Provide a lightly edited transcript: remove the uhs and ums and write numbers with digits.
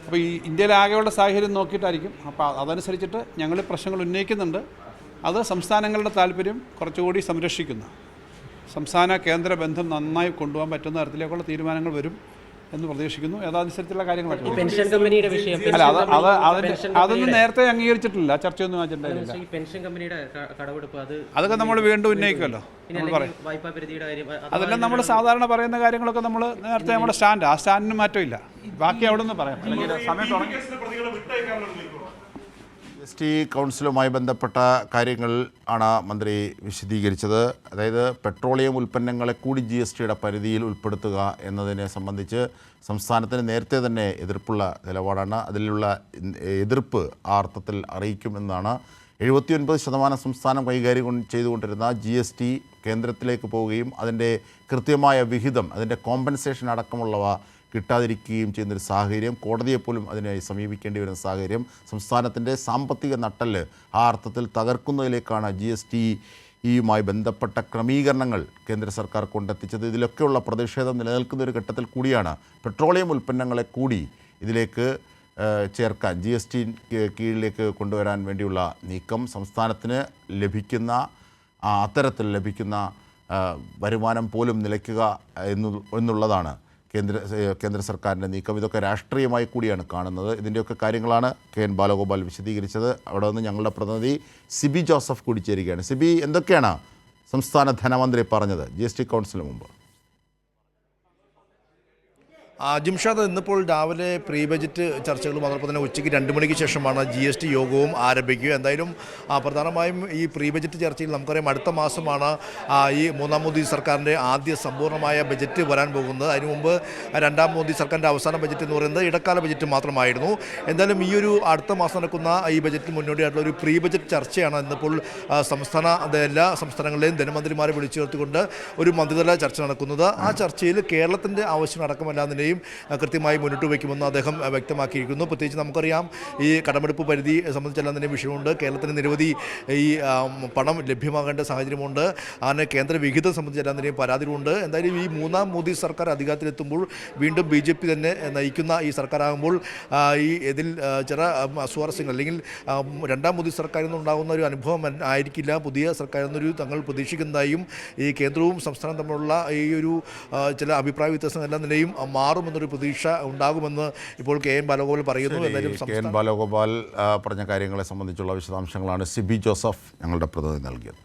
അപ്പോൾ ഈ ഇന്ത്യയിലാകെയുള്ള സാഹചര്യം നോക്കിയിട്ടായിരിക്കും. അപ്പോൾ അതനുസരിച്ചിട്ട് ഞങ്ങൾ പ്രശ്നങ്ങൾ ഉന്നയിക്കുന്നുണ്ട്. അത് സംസ്ഥാനങ്ങളുടെ താല്പര്യം കുറച്ചുകൂടി സംരക്ഷിക്കുന്ന സംസ്ഥാന കേന്ദ്ര ബന്ധം നന്നായി കൊണ്ടുപോകാൻ പറ്റുന്ന തരത്തിലേക്കുള്ള തീരുമാനങ്ങൾ വരും എന്ന് പ്രതീക്ഷിക്കുന്നു. അതനുസരിച്ചുള്ള കാര്യങ്ങളൊക്കെ പെൻഷൻ കമ്പനിയുടെ വിഷയം അതൊന്നും നേരത്തെ അംഗീകരിച്ചിട്ടില്ല, ചർച്ചയൊന്നും അജണ്ടയിലില്ല. പെൻഷൻ കമ്പനിയുടെ കടമെടുപ്പ് അതൊക്കെ നമ്മൾ വീണ്ടും ഉന്നയിക്കുമല്ലോ. വായ്പാ പരിധിയുടെ കാര്യം അതെല്ലാം നമ്മൾ സാധാരണ പറയുന്ന കാര്യങ്ങളൊക്കെ നമ്മൾ നേരത്തെ നമ്മുടെ സ്റ്റാൻഡ്, ആ സ്റ്റാൻഡിന് മാറ്റമില്ല. ബാക്കി അവിടെ നിന്ന് പറയാം. സമയം തുടങ്ങി. GST കൗൺസിലുമായി ബന്ധപ്പെട്ട കാര്യങ്ങൾ ആണ് മന്ത്രി വിശദീകരിച്ചത്. അതായത് പെട്രോളിയം ഉൽപ്പന്നങ്ങളെ കൂടി GSTയുടെ പരിധിയിൽ ഉൾപ്പെടുത്തുക എന്നതിനെ സംബന്ധിച്ച് സംസ്ഥാനത്തിന് നേരത്തെ തന്നെ എതിർപ്പുള്ള നിലപാടാണ്. അതിലുള്ള എതിർപ്പ് ആ അർത്ഥത്തിൽ അറിയിക്കുമെന്നാണ്. 79% സംസ്ഥാനം കൈകാര്യം ചെയ്തുകൊണ്ടിരുന്ന GST കേന്ദ്രത്തിലേക്ക് പോവുകയും അതിൻ്റെ കൃത്യമായ വിഹിതം, അതിൻ്റെ കോമ്പൻസേഷൻ അടക്കമുള്ളവ കിട്ടാതിരിക്കുകയും ചെയ്യുന്നൊരു സാഹചര്യം, കോടതിയെപ്പോലും അതിനെ സമീപിക്കേണ്ടി വരുന്ന സാഹചര്യം സംസ്ഥാനത്തിൻ്റെ സാമ്പത്തിക നട്ടെല്ല് ആ അർത്ഥത്തിൽ തകർക്കുന്നതിലേക്കാണ് GSTയുമായി ബന്ധപ്പെട്ട ക്രമീകരണങ്ങൾ കേന്ദ്ര സർക്കാർ കൊണ്ടെത്തിച്ചത്. ഇതിലൊക്കെയുള്ള പ്രതിഷേധം നിലനിൽക്കുന്ന ഒരു ഘട്ടത്തിൽ കൂടിയാണ് പെട്രോളിയം ഉൽപ്പന്നങ്ങളെ കൂടി ഇതിലേക്ക് ചേർക്കാൻ, GST കീഴിലേക്ക് കൊണ്ടുവരാൻ വേണ്ടിയുള്ള നീക്കം. സംസ്ഥാനത്തിന് ലഭിക്കുന്ന അത്തരത്തിൽ ലഭിക്കുന്ന വരുമാനം പോലും നിലയ്ക്കുക എന്നുള്ളതാണ് കേന്ദ്ര സർക്കാരിൻ്റെ നീക്കം. ഇതൊക്കെ രാഷ്ട്രീയമായി കൂടിയാണ് കാണുന്നത്. ഇതിൻ്റെയൊക്കെ കാര്യങ്ങളാണ് KN ബാലഗോപാൽ വിശദീകരിച്ചത്. അവിടെ നിന്ന് ഞങ്ങളുടെ പ്രതിനിധി സിബി ജോസഫ് കൂടി ചേരുകയാണ്. സിബി, എന്തൊക്കെയാണ് സംസ്ഥാന ധനമന്ത്രി പറഞ്ഞത് GST കൗൺസിലിന് മുമ്പ്? ജിംഷാദ്, ഇന്നിപ്പോൾ രാവിലെ പ്രീ ബജറ്റ് ചർച്ചകളും അതോടൊപ്പം തന്നെ ഉച്ചയ്ക്ക് 2 മണിക്ക് ശേഷമാണ് GST യോഗവും ആരംഭിക്കുക. എന്തായാലും പ്രധാനമായും ഈ പ്രീ ബജറ്റ് ചർച്ചയിൽ നമുക്കറിയാം അടുത്ത മാസമാണ് ഈ മൂന്നാം മോദി സർക്കാരിൻ്റെ ആദ്യ സമ്പൂർണ്ണമായ ബജറ്റ് വരാൻ പോകുന്നത്. അതിനു മുമ്പ് രണ്ടാം മോദി സർക്കാരിൻ്റെ അവസാന ബജറ്റ് എന്ന് പറയുന്നത് ഇടക്കാല ബജറ്റ് മാത്രമായിരുന്നു. എന്തായാലും ഈ ഒരു അടുത്ത മാസം നടക്കുന്ന ഈ ബജറ്റിന് മുന്നോടിയായിട്ടുള്ള ഒരു പ്രീ ബജറ്റ് ചർച്ചയാണ് ഇന്നിപ്പോൾ എല്ലാ സംസ്ഥാനങ്ങളിലെയും ധനമന്ത്രിമാരെ വിളിച്ചു ചേർത്തുകൊണ്ട് ഒരു മന്ത്രിതല ചർച്ച നടക്കുന്നത്. ആ ചർച്ചയിൽ കേരളത്തിൻ്റെ ആവശ്യം അടക്കമല്ലാതിൻ്റെയും കൃത്യമായി മുന്നോട്ട് വയ്ക്കുമെന്ന് അദ്ദേഹം വ്യക്തമാക്കിയിരിക്കുന്നു. പ്രത്യേകിച്ച് നമുക്കറിയാം ഈ കടമെടുപ്പ് പരിധി സംബന്ധിച്ചെല്ലാം തന്നെ വിഷയമുണ്ട്. കേരളത്തിന് നിരവധി ഈ പണം ലഭ്യമാകേണ്ട സാഹചര്യമുണ്ട്. അങ്ങനെ കേന്ദ്ര വിഹിതം സംബന്ധിച്ചെല്ലാം തന്നെയും പരാതികളുണ്ട്. എന്തായാലും ഈ മൂന്നാം മോദി സർക്കാർ അധികാരത്തിലെത്തുമ്പോൾ വീണ്ടും BJP തന്നെ നയിക്കുന്ന ഈ സർക്കാരാകുമ്പോൾ ഈ ഇതിൽ ചില അസ്വാരസ്യങ്ങൾ അല്ലെങ്കിൽ രണ്ടാം മോദി സർക്കാരിൽ നിന്നുണ്ടാകുന്ന ഒരു അനുഭവം ആയിരിക്കില്ല പുതിയ സർക്കാരിൽ നിന്നൊരു തങ്ങൾ പ്രതീക്ഷിക്കുന്നതായും ഈ കേന്ദ്രവും സംസ്ഥാനവും തമ്മിലുള്ള ഈ ഒരു ചില അഭിപ്രായ വ്യത്യാസങ്ങളെല്ലാം നിലയും മാറുമെന്നൊരു പ്രതീക്ഷ ഉണ്ടാകുമെന്ന് ഇപ്പോൾ KN ബാലഗോപാൽ പറയുന്നു. എന്തായാലും KN ബാലഗോപാൽ പറഞ്ഞ കാര്യങ്ങളെ സംബന്ധിച്ചുള്ള വിശദാംശങ്ങളാണ് സിബി ജോസഫ് ഞങ്ങളുടെ പ്രതിനിധി നൽകിയത്.